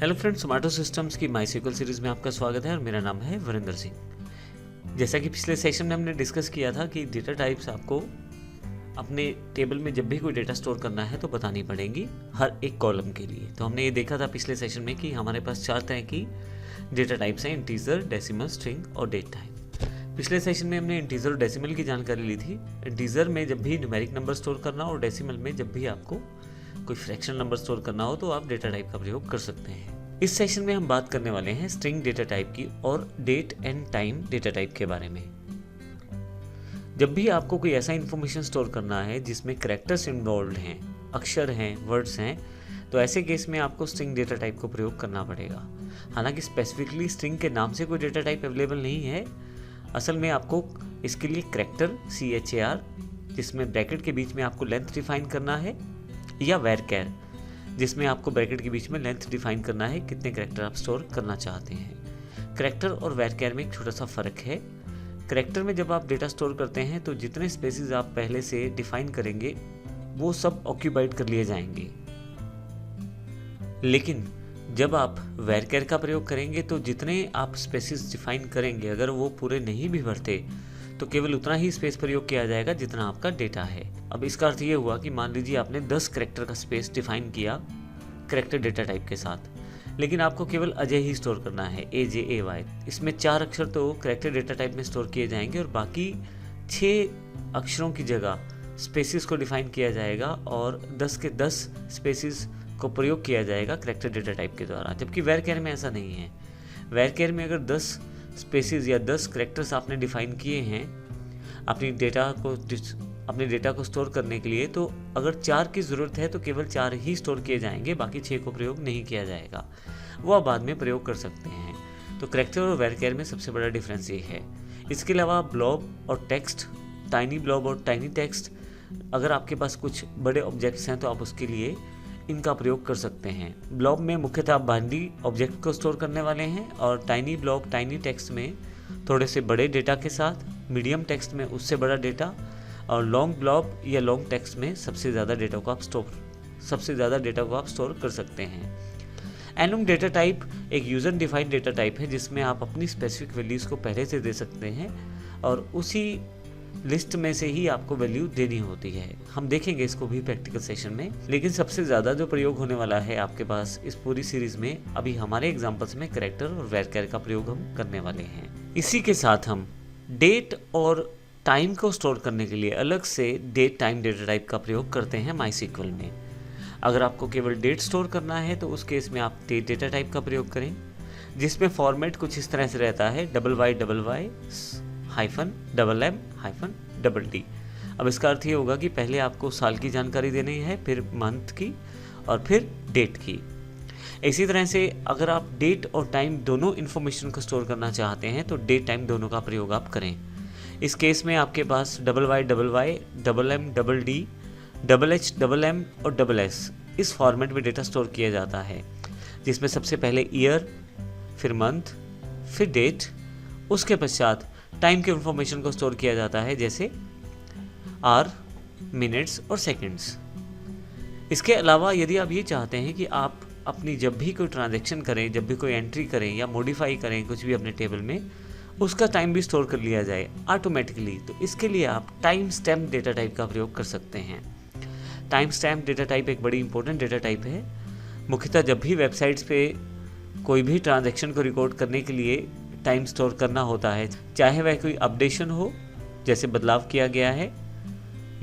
Hello friends, स्मार्टो systems की माईसीक्वल series में आपका स्वागत है और मेरा नाम है वरिंदर सिंह। जैसा कि पिछले सेशन में हमने डिस्कस किया था कि डेटा टाइप्स आपको अपने टेबल में जब भी कोई डेटा स्टोर करना है तो बतानी पड़ेगी हर एक कॉलम के लिए। तो हमने ये देखा था पिछले सेशन में कि हमारे पास 4 तरह की डेटा टाइप्स हैं: इंटीजर, डेसिमल, स्ट्रिंग और डेट टाइप। पिछले सेशन में हमने इंटीजर और डेसिमल की जानकारी ली थी। इंटीजर में जब भी न्यूमेरिक नंबर स्टोर करना और डेसिमल में जब भी आपको कोई फ्रैक्शन नंबर स्टोर करना हो तो आप डेटा टाइप का प्रयोग कर सकते हैं। इस सेशन में हम बात करने वाले हैं स्ट्रिंग डेटा टाइप की और date and time data type के बारे में। जब भी आपको कोई ऐसा इंफॉर्मेशन स्टोर करना है जिसमें कैरेक्टर्स इन्वॉल्व हैं, अक्षर हैं, वर्ड्स हैं, तो ऐसे केस में आपको स्ट्रिंग डेटा टाइप को प्रयोग करना पड़ेगा। हालांकि स्पेसिफिकली स्ट्रिंग के नाम से कोई डेटा टाइप अवेलेबल नहीं है। असल में आपको इसके लिए कैरेक्टर CHAR, जिसमें ब्रैकेट के बीच में आपको लेंथ डिफाइन करना है, या varchar, जिसमें आपको ब्रैकेट के बीच में लेंथ डिफाइन करना है कितने कैरेक्टर आप स्टोर करना चाहते हैं। कैरेक्टर और varchar में एक छोटा सा फर्क है। कैरेक्टर में जब आप डेटा स्टोर करते हैं तो जितने स्पेसेस आप पहले से डिफाइन करेंगे वो सब ऑक्यूपाइड कर लिए जाएंगे, लेकिन जब आप varchar का प्रयोग करेंगे तो जितने आप स्पेसेस डिफाइन करेंगे अगर वो पूरे नहीं भी भरते तो केवल उतना ही स्पेस प्रयोग किया जाएगा जितना आपका डेटा है। अब इसका अर्थ ये हुआ कि मान लीजिए आपने 10 कैरेक्टर का स्पेस डिफाइन किया कैरेक्टर डेटा टाइप के साथ, लेकिन आपको केवल अजय ही स्टोर करना है, AJAY। इसमें 4 अक्षर तो कैरेक्टर डेटा टाइप में स्टोर किए जाएंगे और बाकी 6 अक्षरों की जगह स्पेसिस को डिफाइन किया जाएगा और 10 के 10 स्पेसिस को प्रयोग किया जाएगा कैरेक्टर डेटा टाइप के द्वारा। जबकि varchar में ऐसा नहीं है। varchar में अगर 10 स्पेसिस या 10 कैरेक्टर्स आपने डिफाइन किए हैं अपने डेटा को स्टोर करने के लिए, तो अगर 4 की ज़रूरत है तो केवल 4 ही स्टोर किए जाएंगे, बाकी 6 को प्रयोग नहीं किया जाएगा। वो आप बाद में प्रयोग कर सकते हैं। तो कैरेक्टर और varchar में सबसे बड़ा डिफरेंस ये है। इसके अलावा ब्लॉब और टेक्स्ट, टाइनी ब्लॉब और टाइनी टेक्स्ट, अगर आपके पास कुछ बड़े ऑब्जेक्ट्स हैं तो आप उसके लिए इनका प्रयोग कर सकते हैं। ब्लॉब में मुख्यतः आप बाइनरी ऑब्जेक्ट को स्टोर करने वाले हैं और टाइनी ब्लॉब टाइनी टेक्स्ट में थोड़े से बड़े डेटा के साथ, मीडियम टेक्स्ट में उससे बड़ा डेटा, और लॉन्ग ब्लॉब या लॉन्ग टेक्स्ट में सबसे ज़्यादा डेटा को आप स्टोर कर सकते हैं। एनम डेटा टाइप एक यूज़र डिफाइंड डेटा टाइप है जिसमें आप अपनी स्पेसिफिक वैल्यूज़ को पहले से दे सकते हैं और उसी लिस्ट में से ही आपको वैल्यू देनी होती है। हम देखेंगे इसको भी प्रैक्टिकल सेशन में, लेकिन सबसे ज़्यादा जो प्रयोग होने वाला है आपके पास इस पूरी सीरीज़ में, अभी हमारे एग्जाम्पल्स में कैरेक्टर और varchar का प्रयोग हम करने वाले हैं। इसी के साथ हम डेट और टाइम को स्टोर करने के लिए अलग से डेट टाइम डेटा टाइप का प्रयोग करते हैं माईसीक्वल में। अगर आपको केवल डेट स्टोर करना है तो उस केस में आप डेट डेटा टाइप का प्रयोग करें, जिसमें फॉर्मेट कुछ इस तरह से रहता है: YYY -MM-DD। अब इसका अर्थ ये होगा कि पहले आपको साल की जानकारी देनी है, फिर मंथ की और फिर डेट की। इसी तरह से अगर आप डेट और टाइम दोनों इन्फॉर्मेशन को स्टोर करना चाहते हैं तो डेट टाइम दोनों का प्रयोग आप करें। इस केस में आपके पास YYY, MM-DD, HM और SS इस फॉर्मेट में डेटा स्टोर किया जाता है, जिसमें सबसे पहले ईयर, फिर मंथ, फिर डेट, उसके पश्चात टाइम के इन्फॉर्मेशन को स्टोर किया जाता है, जैसे आवर, मिनट्स और सेकंड्स। इसके अलावा यदि आप ये चाहते हैं कि आप अपनी जब भी कोई ट्रांजैक्शन करें, जब भी कोई एंट्री करें या मॉडिफाई करें कुछ भी अपने टेबल में, उसका टाइम भी स्टोर कर लिया जाए ऑटोमेटिकली, तो इसके लिए आप टाइम स्टैम्प डेटा टाइप का प्रयोग कर सकते हैं। टाइम स्टैम्प डेटा टाइप एक बड़ी इंपॉर्टेंट डेटा टाइप है। मुख्यतः जब भी वेबसाइट्स पे कोई भी ट्रांजैक्शन को रिकॉर्ड करने के लिए टाइम स्टोर करना होता है, चाहे वह कोई अपडेशन हो, जैसे बदलाव किया गया है,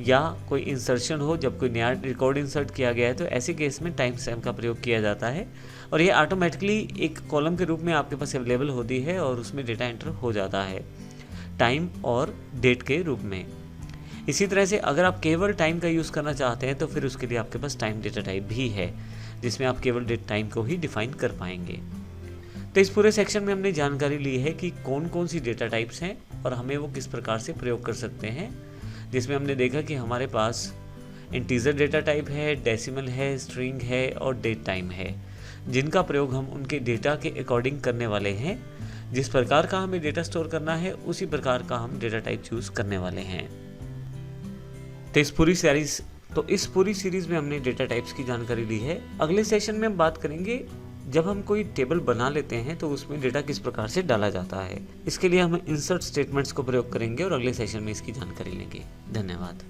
या कोई इंसर्शन हो, जब कोई नया रिकॉर्ड इंसर्ट किया गया है, तो ऐसे केस में टाइम स्टैम्प का प्रयोग किया जाता है और ये ऑटोमेटिकली एक कॉलम के रूप में आपके पास अवेलेबल होती है और उसमें डेटा एंटर हो जाता है टाइम और डेट के रूप में। इसी तरह से अगर आप केवल टाइम का यूज़ करना चाहते हैं तो फिर उसके लिए आपके पास टाइम डेटा टाइप भी है, जिसमें आप केवल डेट टाइम को ही डिफाइन कर पाएंगे। तो इस पूरे सेक्शन में हमने जानकारी ली है कि कौन कौन सी डेटा टाइप्स हैं और हमें वो किस प्रकार से प्रयोग कर सकते हैं, जिसमें हमने देखा कि हमारे पास इंटीजर डेटा टाइप है, डेसिमल है, स्ट्रिंग है और डेट टाइम है, जिनका प्रयोग हम उनके डेटा के अकॉर्डिंग करने वाले हैं। जिस प्रकार का हमें डेटा स्टोर करना है उसी प्रकार का हम डेटा टाइप चूज करने वाले हैं। तो इस पूरी सीरीज में हमने डेटा टाइप्स की जानकारी ली है। अगले सेशन में हम बात करेंगे जब हम कोई टेबल बना लेते हैं तो उसमें डेटा किस प्रकार से डाला जाता है। इसके लिए हम इंसर्ट स्टेटमेंट्स को प्रयोग करेंगे और अगले सेशन में इसकी जानकारी लेंगे। धन्यवाद।